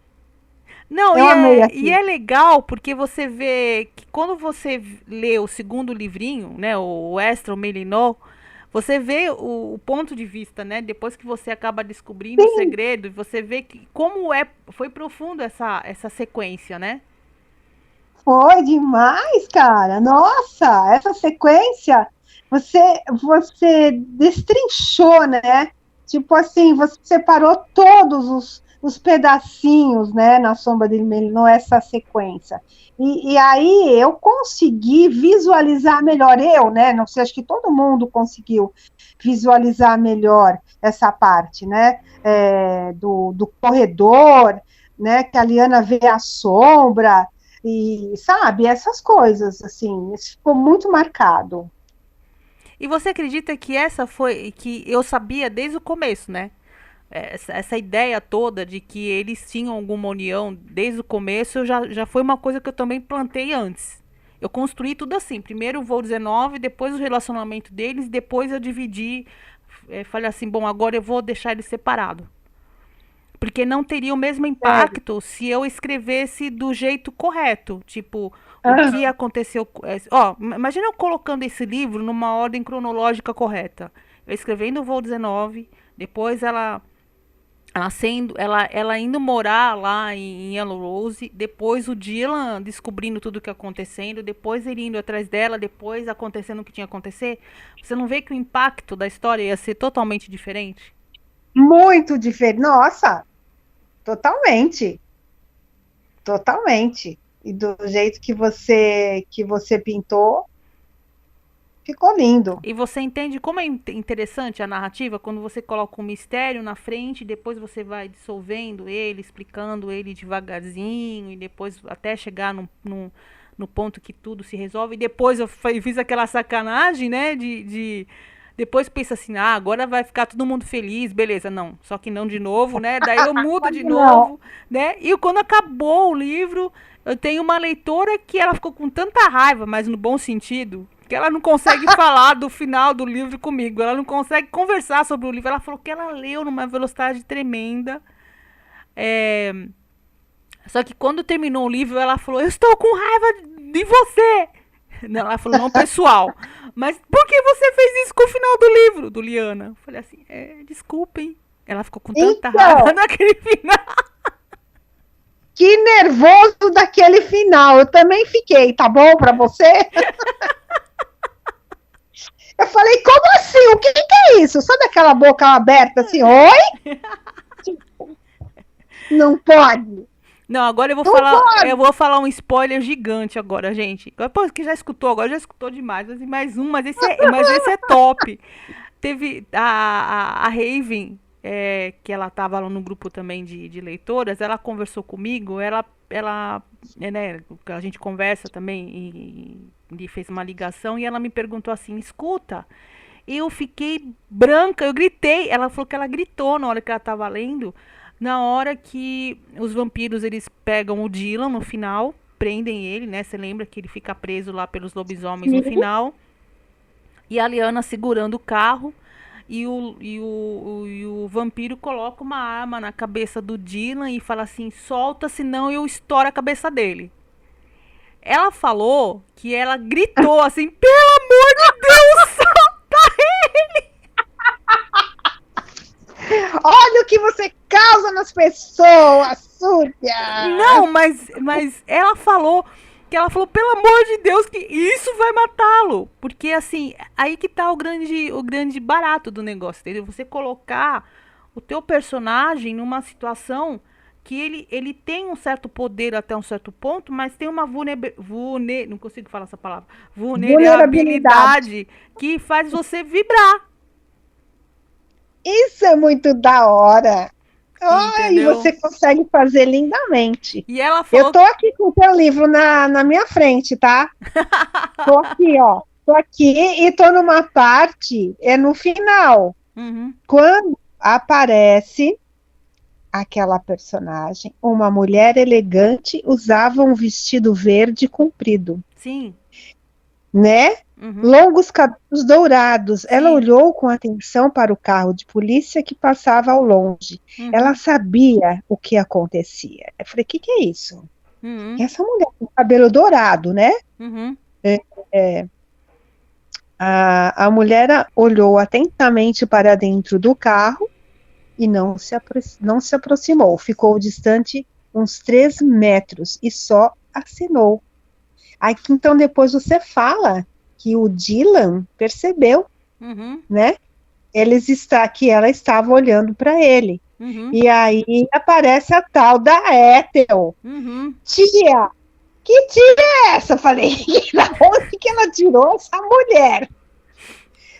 Não, Eu amei e aquilo. é legal porque você vê que quando você lê o segundo livrinho, né, o Extra, o Melinô, você vê o ponto de vista, né? Depois que você acaba descobrindo o Sim, segredo, você vê que foi profundo essa sequência, né? foi demais, cara. Nossa, essa sequência, você, você destrinchou, né? Tipo assim, você separou todos os pedacinhos, né, na Sombra de Melino, essa sequência. E aí eu consegui visualizar melhor, eu, né? Não sei, acho que todo mundo conseguiu visualizar melhor essa parte, né? Do corredor, né? Que a Liana vê a sombra, e sabe, essas coisas, assim, isso ficou muito marcado. E você acredita que essa foi que eu sabia desde o começo, né? Essa ideia toda de que eles tinham alguma união desde o começo já foi uma coisa que eu também plantei antes. Eu construí tudo assim. Primeiro o voo 19, depois o relacionamento deles, depois eu dividi. Falei assim, bom, agora eu vou deixar eles separados. Porque não teria o mesmo Sério. impacto se eu escrevesse do jeito correto. Tipo, o que Ah, aconteceu. Ó, imagina eu colocando esse livro numa ordem cronológica correta. escrevendo o Voo 19, depois ela indo morar lá em Yellow Rose, depois o Dylan descobrindo tudo o que acontecendo, depois ele indo atrás dela, depois acontecendo o que tinha que acontecer. Você não vê que o impacto da história ia ser totalmente diferente? Muito diferente. Nossa, totalmente. Totalmente. E do jeito que você pintou, ficou lindo. E você entende como é interessante a narrativa quando você coloca um mistério na frente, depois você vai dissolvendo ele, explicando ele devagarzinho, e depois até chegar no ponto que tudo se resolve. E depois eu fiz aquela sacanagem, né? Depois pensa assim, ah, agora vai ficar todo mundo feliz, beleza, não. Só que não de novo, né? Daí eu mudo de Não. novo, né? E quando acabou o livro, eu tenho uma leitora que ela ficou com tanta raiva, mas no bom sentido, que ela não consegue falar do final do livro comigo. Ela não consegue conversar sobre o livro. Ela falou que ela leu numa velocidade tremenda. É, só que quando terminou o livro, ela falou: Eu estou com raiva de você. Não, ela falou: Não, pessoal. Mas por que você fez isso com o final do livro, do Liana? Eu falei assim: Desculpem. Ela ficou com tanta raiva naquele final. Que nervoso daquele final. Eu também fiquei, tá bom pra você? Eu falei, como assim? O que é isso? Sabe aquela boca aberta assim, oi? Não pode. Não, agora eu vou falar um spoiler gigante agora, gente. Depois que já escutou, agora já escutou demais. Mas esse é top. Teve a Raven, que ela tava lá no grupo também de leitoras, ela conversou comigo, né, a gente conversa também e fez uma ligação e ela me perguntou assim, escuta, eu fiquei branca, eu gritei, ela falou que ela gritou na hora que ela tava lendo, na hora que os vampiros, eles pegam o Dylan no final, prendem ele, né, você lembra que ele fica preso lá pelos lobisomens no final, e a Liana segurando o carro, e o vampiro coloca uma arma na cabeça do Dylan e fala assim, solta, senão eu estouro a cabeça dele. Ela falou que ela gritou assim, pelo amor de Deus, solta ele! Olha o que você causa nas pessoas, Súria! Não, mas ela falou, pelo amor de Deus, que isso vai matá-lo. Porque, assim, aí que tá o grande barato do negócio, entendeu? Você colocar o teu personagem numa situação que ele tem um certo poder até um certo ponto, mas tem uma não consigo falar essa palavra, vulnerabilidade que faz você vibrar. Isso é muito da hora. E Entendeu? você consegue fazer lindamente. E ela falou... Eu tô aqui com o teu livro na minha frente, tá? Tô aqui, ó. Tô aqui e tô numa parte, no final. Uhum. Quando aparece aquela personagem, uma mulher elegante, usava um vestido verde comprido. Sim. Né? Uhum. Longos cabelos dourados. Sim. Ela olhou com atenção para o carro de polícia que passava ao longe. Uhum. Ela sabia o que acontecia. Eu falei, o que é isso? Uhum. Essa mulher com cabelo dourado, né? Uhum. A mulher olhou atentamente para dentro do carro e não se aproximou. Ficou distante uns 3 metros e só acenou. Aí, então, depois você fala que o Dylan percebeu, uhum. né? Que ela estava olhando para ele. Uhum. E aí aparece a tal da Ethel. Uhum. Tia, que tia é essa? Falei, da onde que ela tirou essa mulher?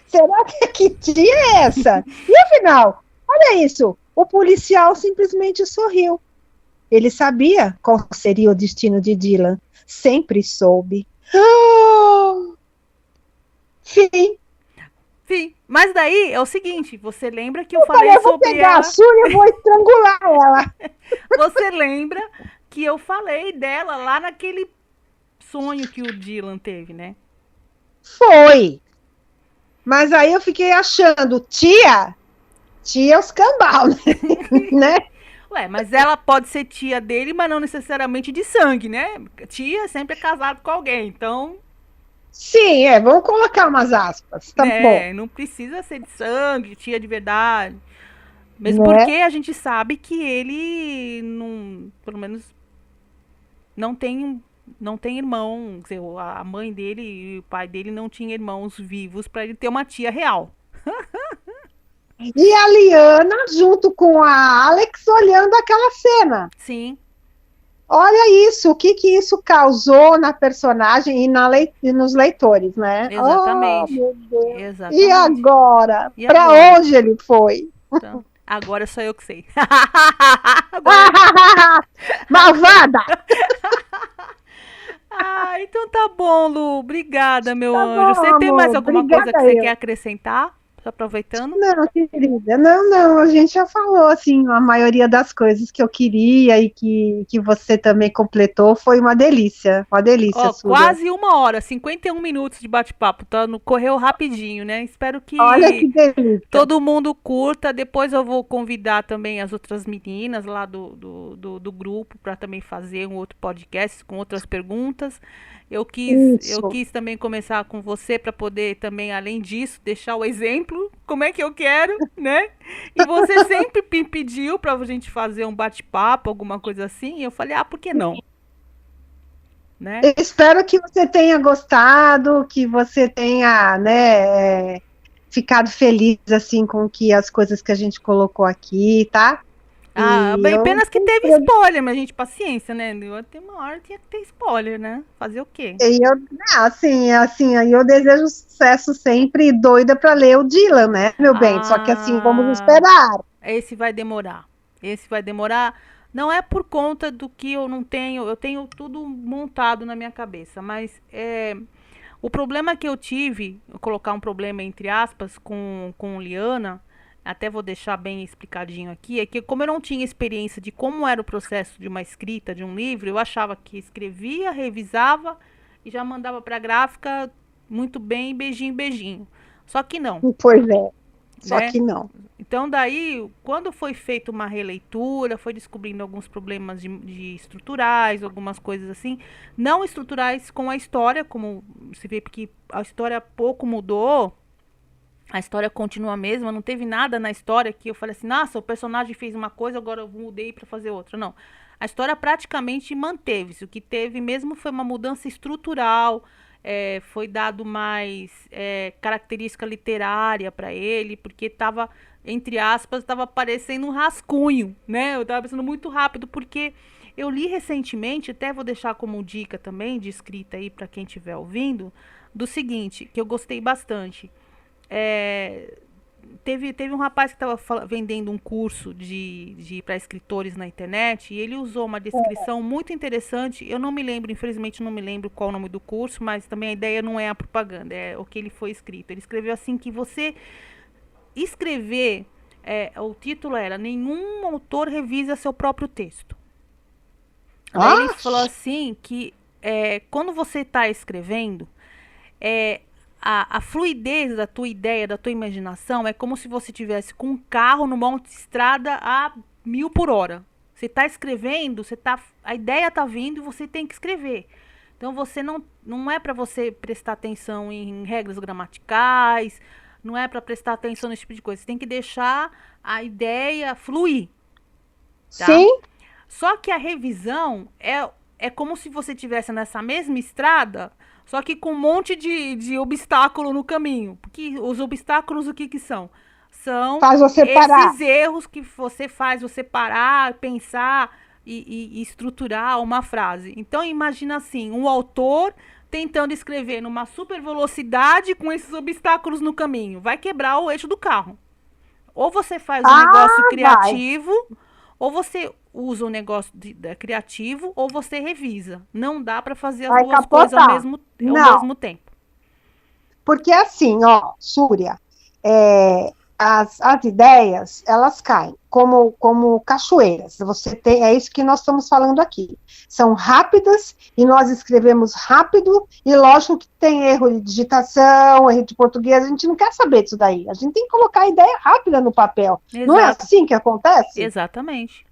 Será que tia é essa? E afinal, olha isso, o policial simplesmente sorriu. Ele sabia qual seria o destino de Dylan. Sempre soube. Sim. Sim. Mas daí é o seguinte, você lembra que eu falei sobre ela... Eu vou pegar a Súria e vou estrangular ela. Você lembra que eu falei dela lá naquele sonho que o Dylan teve, né? Foi. Mas aí eu fiquei achando, tia é os cambal, né? Ué, mas ela pode ser tia dele, mas não necessariamente de sangue, né? Tia sempre é casado com alguém, então... Sim, vamos colocar umas aspas, tá bom, né? Não precisa ser de sangue, tia de verdade. Mesmo porque né? a gente sabe que ele não, pelo menos não tem não tem irmão, quer dizer, a mãe dele e o pai dele não tinham irmãos vivos para ele ter uma tia real. E a Liana, junto com a Alex, olhando aquela cena. Sim, Olha isso, o que que isso causou na personagem e nos leitores, né? Oh, exatamente. meu Deus. E Exatamente. agora? E Para agora? onde ele foi? Então, agora só eu que sei. Agora. Malvada! Ah, então tá bom, Lu. Obrigada, meu Tá anjo. bom, Você tem mais amor. alguma coisa que Obrigada você quer eu. acrescentar? Só aproveitando? Não, querida, não, a gente já falou, assim, a maioria das coisas que eu queria e que você também completou, foi uma delícia, Ó, Súria. quase 1 hora, 51 minutos de bate-papo, tá? Correu rapidinho, né? Espero Olha que que delícia. todo mundo curta. Depois eu vou convidar também as outras meninas lá do grupo para também fazer um outro podcast com outras perguntas. Eu Isso. quis também começar com você para poder também, além disso, deixar o exemplo, como é que eu quero, né? E você sempre me pediu para a gente fazer um bate-papo, alguma coisa assim. E eu falei, ah, por que não? Né? Eu espero que você tenha gostado, que você tenha, né, ficado feliz, assim, com que as coisas que a gente colocou aqui, tá? Ah, E bem, eu, apenas que teve spoiler, mas gente, paciência, né? Tem uma hora que tinha que ter spoiler, né? Fazer o quê? assim, aí eu desejo sucesso sempre, e doida para ler o Dylan, né, meu bem? Só que assim, vamos Ah, esperar. esse vai demorar. Esse vai demorar. Não é por conta do que eu não tenho, eu tenho tudo montado na minha cabeça, mas o problema que eu tive, vou colocar um problema entre aspas com Liana, até vou deixar bem explicadinho aqui, é que como eu não tinha experiência de como era o processo de uma escrita de um livro, eu achava que escrevia, revisava e já mandava para a gráfica muito bem, beijinho, beijinho. Só que não, Pois é, só né? que não. Então daí, quando foi feita uma releitura, foi descobrindo alguns problemas de estruturais, algumas coisas assim, não estruturais com a história, como se vê porque a história pouco mudou, a história continua a mesma, não teve nada na história que eu falei assim, nossa, o personagem fez uma coisa, agora eu mudei para fazer outra. Não. A história praticamente manteve-se. O que teve mesmo foi uma mudança estrutural, foi dado mais característica literária para ele, porque estava, entre aspas, estava parecendo um rascunho, né? Eu estava pensando muito rápido, porque eu li recentemente, até vou deixar como dica também de escrita aí para quem estiver ouvindo, do seguinte, que eu gostei bastante. É, teve um rapaz que estava vendendo um curso de para escritores na internet e ele usou uma descrição muito interessante. Eu não me lembro, infelizmente não me lembro qual o nome do curso, mas também a ideia não é a propaganda, é o que ele foi escrito. Ele escreveu assim que você escrever, o título era Nenhum autor revisa seu próprio texto. Daí ele Ah, falou assim que quando você está escrevendo, é, a fluidez da tua ideia, da tua imaginação, é como se você tivesse com um carro numa autoestrada a 1.000 por hora. Você está escrevendo, a ideia está vindo e você tem que escrever. Então você não é para você prestar atenção em regras gramaticais, não é para prestar atenção nesse tipo de coisa. Você tem que deixar a ideia fluir, tá? sim, Só que a revisão é como se você tivesse nessa mesma estrada, só que com um monte de obstáculo no caminho. Porque os obstáculos, o que são? São faz você parar. esses erros que você faz você parar, pensar e estruturar uma frase. Então imagina assim, um autor tentando escrever numa super velocidade com esses obstáculos no caminho. Vai quebrar o eixo do carro. Ou você faz um negócio Ah, vai. criativo, ou você usa um negócio criativo, ou você revisa. Não dá para fazer as Vai duas coisas capotar. ao Não, mesmo tempo. porque assim, ó, Súria, as ideias, elas caem como cachoeiras. Você tem, é isso que nós estamos falando aqui. São rápidas e nós escrevemos rápido e lógico que tem erro de digitação, erro de português, a gente não quer saber disso daí. A gente tem que colocar a ideia rápida no papel. Não é Exato. assim que acontece? Exatamente.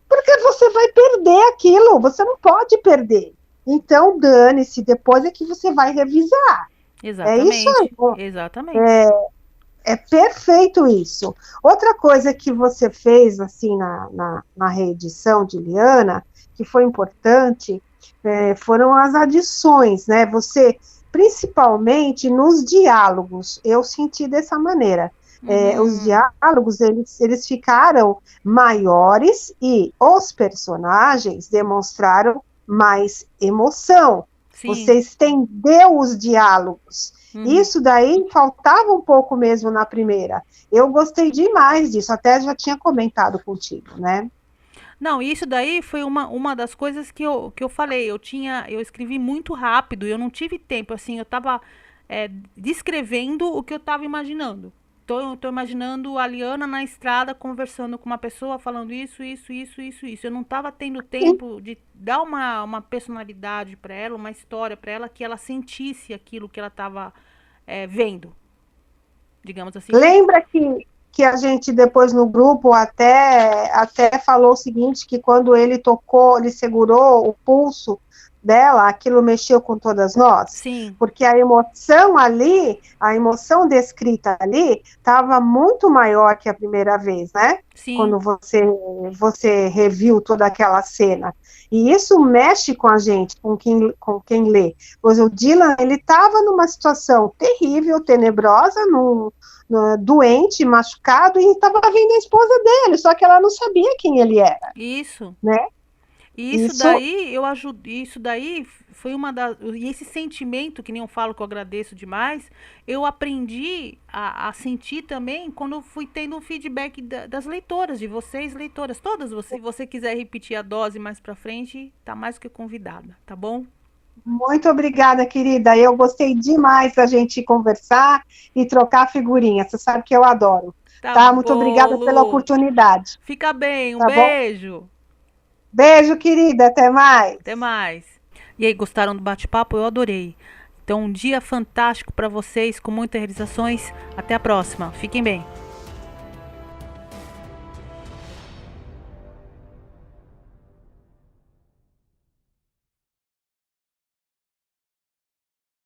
Porque você vai perder aquilo, você não pode perder. Então, dane-se, depois é que você vai revisar. É isso Exatamente, aí. exatamente. É perfeito isso. Outra coisa que você fez, assim, na reedição de Liana, que foi importante, foram as adições, né? Você, principalmente nos diálogos, eu senti dessa maneira. Os Uhum. diálogos, eles ficaram maiores e os personagens demonstraram mais emoção. Você Sim. estendeu os diálogos. Uhum. Isso daí faltava um pouco mesmo na primeira. Eu gostei demais disso, até já tinha comentado contigo, né? Não, isso daí foi uma das coisas que eu falei. Eu escrevi muito rápido, eu não tive tempo, assim, eu tava descrevendo o que eu tava imaginando. Então, eu tô imaginando a Liana na estrada conversando com uma pessoa, falando isso, isso, isso, isso, isso. Eu não tava tendo Sim. tempo de dar uma personalidade para ela, uma história para ela, que ela sentisse aquilo que ela tava vendo, digamos assim. Lembra que a gente depois no grupo até falou o seguinte, que quando ele tocou, ele segurou o pulso dela, aquilo mexeu com todas nós? Sim, Porque a emoção ali, a emoção descrita ali, estava muito maior que a primeira vez, né? sim, Quando você reviu toda aquela cena. E isso mexe com a gente, com quem lê. Pois o Dylan, ele estava numa situação terrível, tenebrosa, doente, machucado, e estava vendo a esposa dele, só que ela não sabia quem ele era, isso. né? E isso Isso, daí eu ajudo, isso daí foi uma das, e esse sentimento que nem eu falo que eu agradeço demais, eu aprendi a sentir também quando eu fui tendo o feedback das leitoras, de vocês leitoras, todas vocês. Se você quiser repetir a dose mais pra frente, tá mais do que convidada, tá bom? muito obrigada, querida. Eu gostei demais da gente conversar e trocar figurinhas. Você sabe que eu adoro. Tá Tá? Muito bom, obrigada pela Lu. oportunidade. Fica bem, um Tá bom? beijo. Beijo, querida. Até Até mais. mais. E aí, gostaram do bate-papo? Eu adorei. Então, um dia fantástico pra vocês, com muitas realizações. Até a próxima. Fiquem bem.